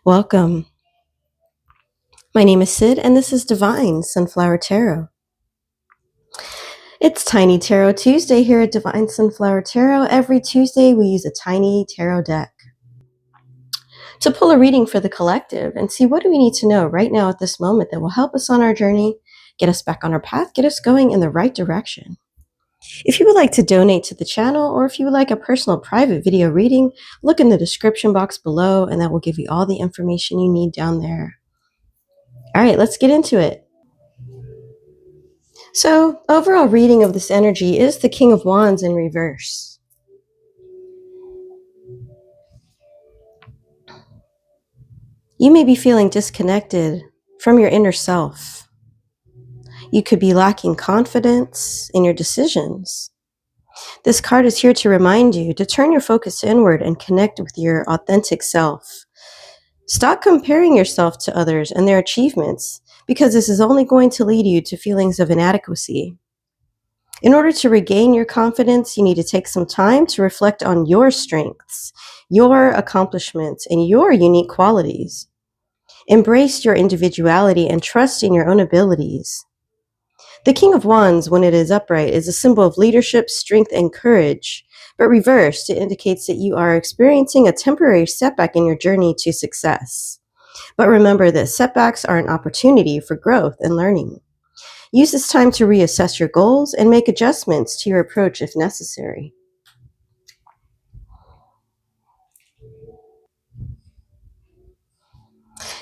Welcome. My name is Sid, and this is Divine Sunflower Tarot. It's Tiny Tarot Tuesday here at Divine Sunflower Tarot. Every Tuesday, we use a tiny tarot deck to pull a reading for the collective and see what do we need to know right now at this moment that will help us on our journey, get us back on our path, get us going in the right direction. If you would like to donate to the channel, or if you would like a personal private video reading, look in the description box below, and that will give you all the information you need down there. All right, let's get into it. So, overall reading of this energy is the King of Wands in reverse. You may be feeling disconnected from your inner self. You could be lacking confidence in your decisions. This card is here to remind you to turn your focus inward and connect with your authentic self. Stop comparing yourself to others and their achievements, because this is only going to lead you to feelings of inadequacy. In order to regain your confidence, you need to take some time to reflect on your strengths, your accomplishments, and your unique qualities. Embrace your individuality and trust in your own abilities. The King of Wands, when it is upright, is a symbol of leadership, strength, and courage, but reversed, it indicates that you are experiencing a temporary setback in your journey to success. But remember that setbacks are an opportunity for growth and learning. Use this time to reassess your goals and make adjustments to your approach if necessary.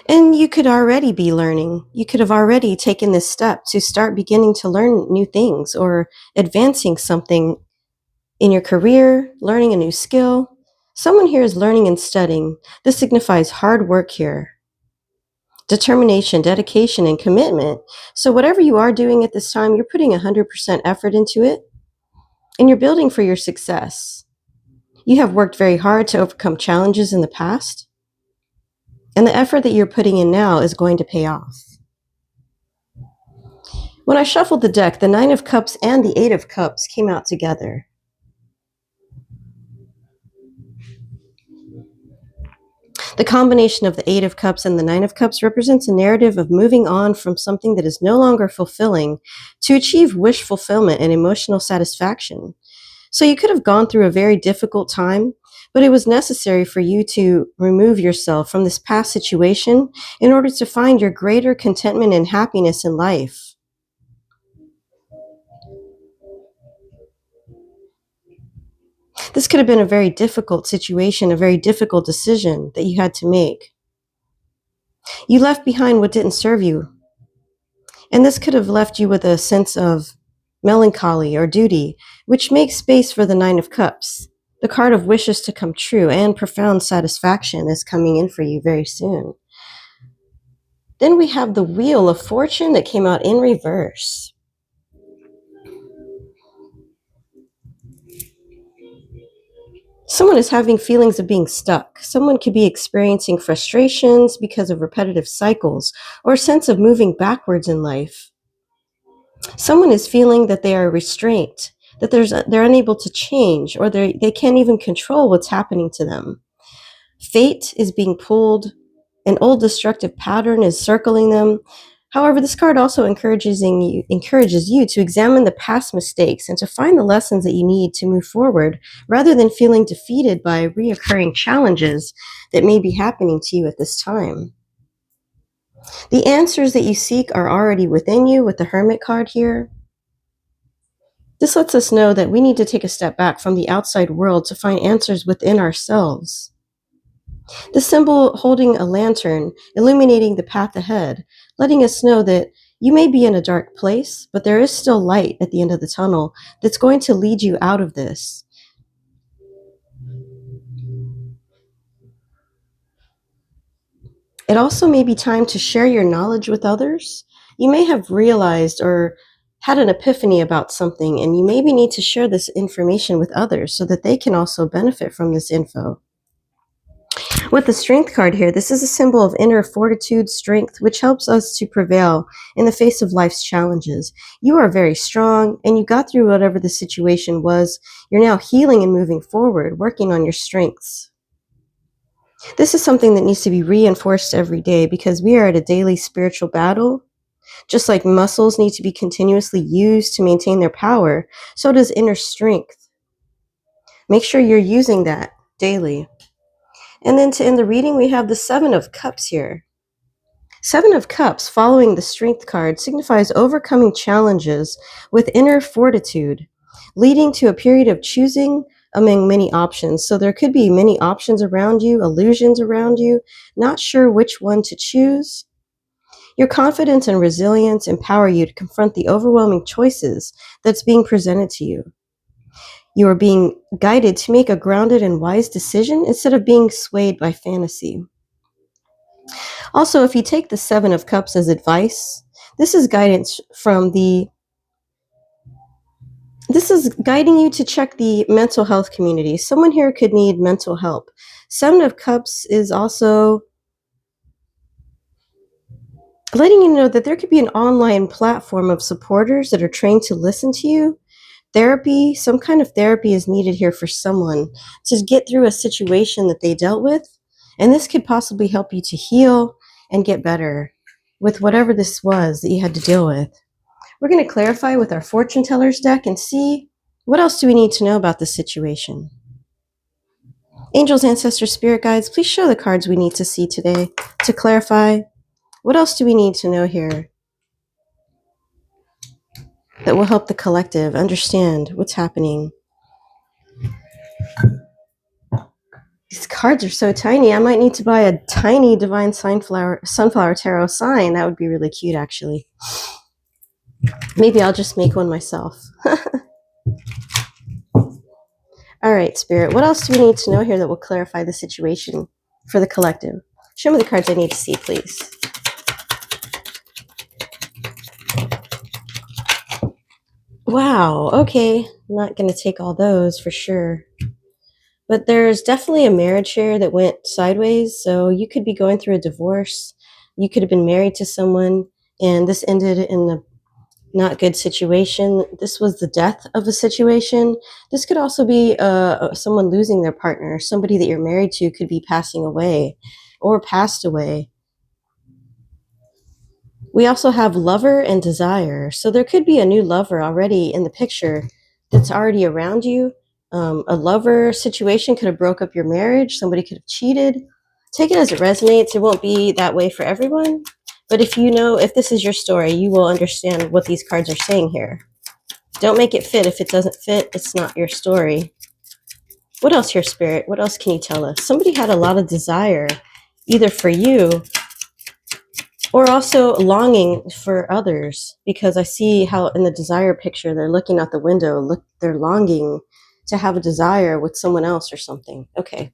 And you could already be learning. You could have already taken this step to start beginning to learn new things or advancing something in your career, learning a new skill. Someone here is learning and studying. This signifies hard work here. Determination, dedication, and commitment. So whatever you are doing at this time, you're putting 100% effort into it, and you're building for your success. You have worked very hard to overcome challenges in the past, and the effort that you're putting in now is going to pay off. When I shuffled the deck, the Nine of Cups and the Eight of Cups came out together. The combination of the Eight of Cups and the Nine of Cups represents a narrative of moving on from something that is no longer fulfilling to achieve wish fulfillment and emotional satisfaction. So you could have gone through a very difficult time, but it was necessary for you to remove yourself from this past situation in order to find your greater contentment and happiness in life. This could have been a very difficult situation, a very difficult decision that you had to make. You left behind what didn't serve you, and this could have left you with a sense of melancholy or duty, which makes space for the Nine of Cups. The card of wishes to come true and profound satisfaction is coming in for you very soon. Then we have the Wheel of Fortune that came out in reverse. Someone is having feelings of being stuck. Someone could be experiencing frustrations because of repetitive cycles or a sense of moving backwards in life. Someone is feeling that they are restrained, that they're unable to change, or they can't even control what's happening to them. Fate is being pulled. An old destructive pattern is circling them. However, this card also encourages you to examine the past mistakes and to find the lessons that you need to move forward, rather than feeling defeated by reoccurring challenges that may be happening to you at this time. The answers that you seek are already within you with the Hermit card here. This lets us know that we need to take a step back from the outside world to find answers within ourselves. The symbol holding a lantern, illuminating the path ahead, letting us know that you may be in a dark place, but there is still light at the end of the tunnel that's going to lead you out of this. It also may be time to share your knowledge with others. You may have realized or had an epiphany about something, and you maybe need to share this information with others so that they can also benefit from this info. With the Strength card here, this is a symbol of inner fortitude, strength, which helps us to prevail in the face of life's challenges. You are very strong, and you got through whatever the situation was. You're now healing and moving forward, working on your strengths. This is something that needs to be reinforced every day because we are at a daily spiritual battle. Just like muscles need to be continuously used to maintain their power, so does inner strength. Make sure you're using that daily. And then to end the reading, we have the Seven of Cups here. Seven of Cups, following the Strength card, signifies overcoming challenges with inner fortitude, leading to a period of choosing among many options. So there could be many options around you, illusions around you, not sure which one to choose. Your confidence and resilience empower you to confront the overwhelming choices that's being presented to you. You are being guided to make a grounded and wise decision instead of being swayed by fantasy. Also, if you take the Seven of Cups as advice, this is guidance from this is guiding you to check the mental health community. Someone here could need mental help. Seven of Cups is also letting you know that there could be an online platform of supporters that are trained to listen to you. Therapy, some kind of therapy is needed here for someone to get through a situation that they dealt with. And this could possibly help you to heal and get better with whatever this was that you had to deal with. We're going to clarify with our fortune teller's deck and see what else do we need to know about this situation. Angels, ancestors, spirit guides, please show the cards we need to see today to clarify. What else do we need to know here that will help the collective understand what's happening? These cards are so tiny. I might need to buy a tiny divine sunflower tarot sign. That would be really cute, actually. Maybe I'll just make one myself. All right, Spirit, what else do we need to know here that will clarify the situation for the collective? Show me the cards I need to see, please. Wow, okay. I'm not going to take all those for sure. But there's definitely a marriage here that went sideways. So you could be going through a divorce. You could have been married to someone, and this ended in a not good situation. This was the death of a situation. This could also be someone losing their partner. Somebody that you're married to could be passing away or passed away. We also have lover and desire. So there could be a new lover already in the picture that's already around you. A lover situation could have broke up your marriage. Somebody could have cheated. Take it as it resonates. It won't be that way for everyone. But if you know, if this is your story, you will understand what these cards are saying here. Don't make it fit. If it doesn't fit, it's not your story. What else here, Spirit? What else can you tell us? Somebody had a lot of desire, either for you or also longing for others, because I see how in the desire picture, they're looking out the window, they're longing to have a desire with someone else or something. Okay.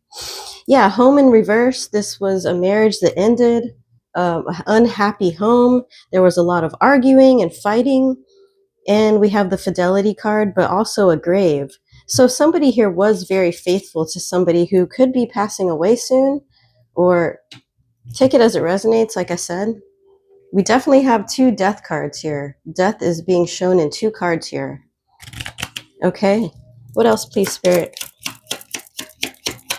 Yeah, home in reverse. This was a marriage that ended, unhappy home. There was a lot of arguing and fighting. And we have the fidelity card, but also a grave. So somebody here was very faithful to somebody who could be passing away soon, or take it as it resonates, like I said. We definitely have two death cards here. Death is being shown in two cards here. Okay. What else, please, Spirit?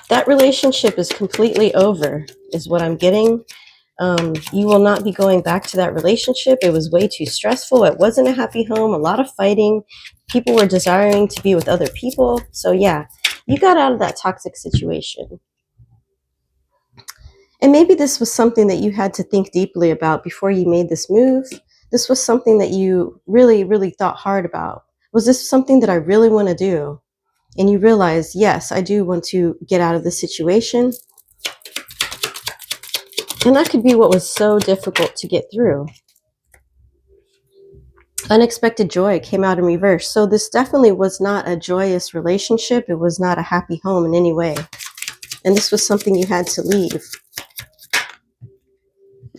That relationship is completely over, is what I'm getting. You will not be going back to that relationship. It was way too stressful. It wasn't a happy home. A lot of fighting. People were desiring to be with other people. So yeah, you got out of that toxic situation. And maybe this was something that you had to think deeply about before you made this move. This was something that you really, really thought hard about. Was this something that I really want to do? And you realize, yes, I do want to get out of this situation. And that could be what was so difficult to get through. Unexpected joy came out in reverse. So this definitely was not a joyous relationship. It was not a happy home in any way. And this was something you had to leave.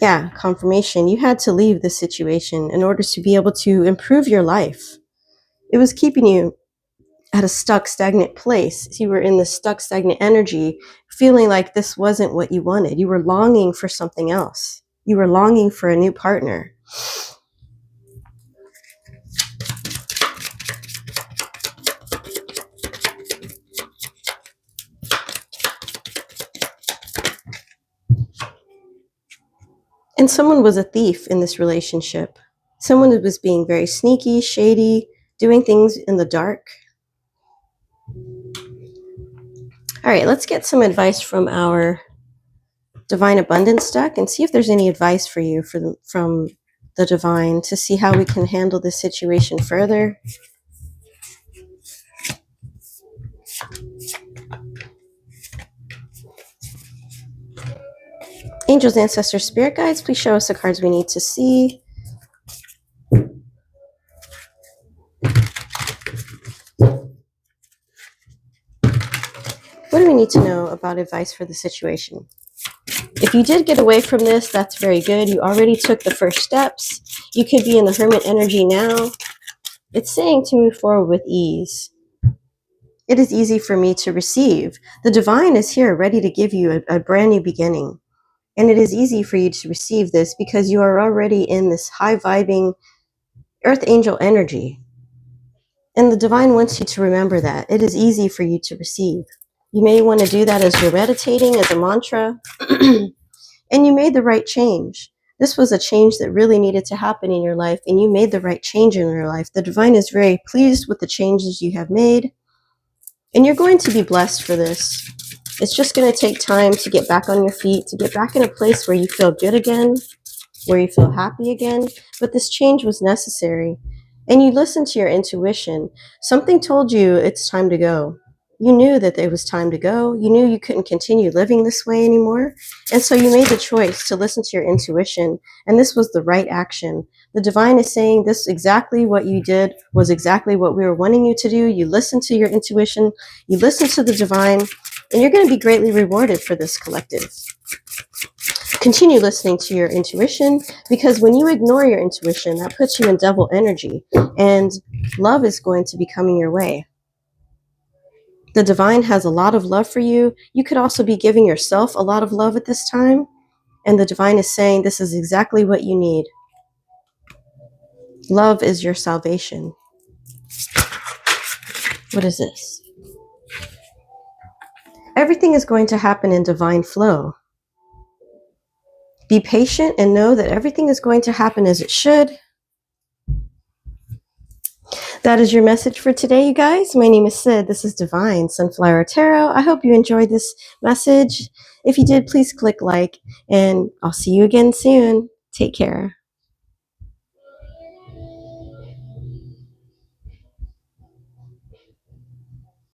Yeah, confirmation. You had to leave this situation in order to be able to improve your life. It was keeping you at a stuck, stagnant place. You were in this stuck, stagnant energy, feeling like this wasn't what you wanted. You were longing for something else. You were longing for a new partner. And someone was a thief in this relationship. Someone was being very sneaky, shady, doing things in the dark. All right, let's get some advice from our Divine Abundance deck and see if there's any advice for you from the Divine to see how we can handle this situation further. Angels, ancestors, spirit guides, please show us the cards we need to see. What do we need to know about advice for the situation? If you did get away from this, that's very good. You already took the first steps. You could be in the hermit energy now. It's saying to move forward with ease. It is easy for me to receive. The divine is here ready to give you a brand new beginning. And it is easy for you to receive this because you are already in this high vibing earth angel energy. And the divine wants you to remember that. It is easy for you to receive. You may want to do that as you're meditating, as a mantra. And you made the right change. This was a change that really needed to happen in your life, and you made the right change in your life. The divine is very pleased with the changes you have made, and you're going to be blessed for this. It's just going to take time to get back on your feet, to get back in a place where you feel good again, where you feel happy again. But this change was necessary, and you listened to your intuition. Something told you it's time to go. You knew that it was time to go. You knew you couldn't continue living this way anymore. And so you made the choice to listen to your intuition. And this was the right action. The divine is saying this exactly what you did was exactly what we were wanting you to do. You listened to your intuition. You listened to the divine. And you're going to be greatly rewarded for this, collective. Continue listening to your intuition, because when you ignore your intuition, that puts you in devil energy. And love is going to be coming your way. The divine has a lot of love for you. You could also be giving yourself a lot of love at this time. And the divine is saying this is exactly what you need. Love is your salvation. What is this? Everything is going to happen in divine flow. Be patient and know that everything is going to happen as it should. That is your message for today, you guys. My name is Sid. This is Divine Sunflower Tarot. I hope you enjoyed this message. If you did, please click like, and I'll see you again soon. Take care.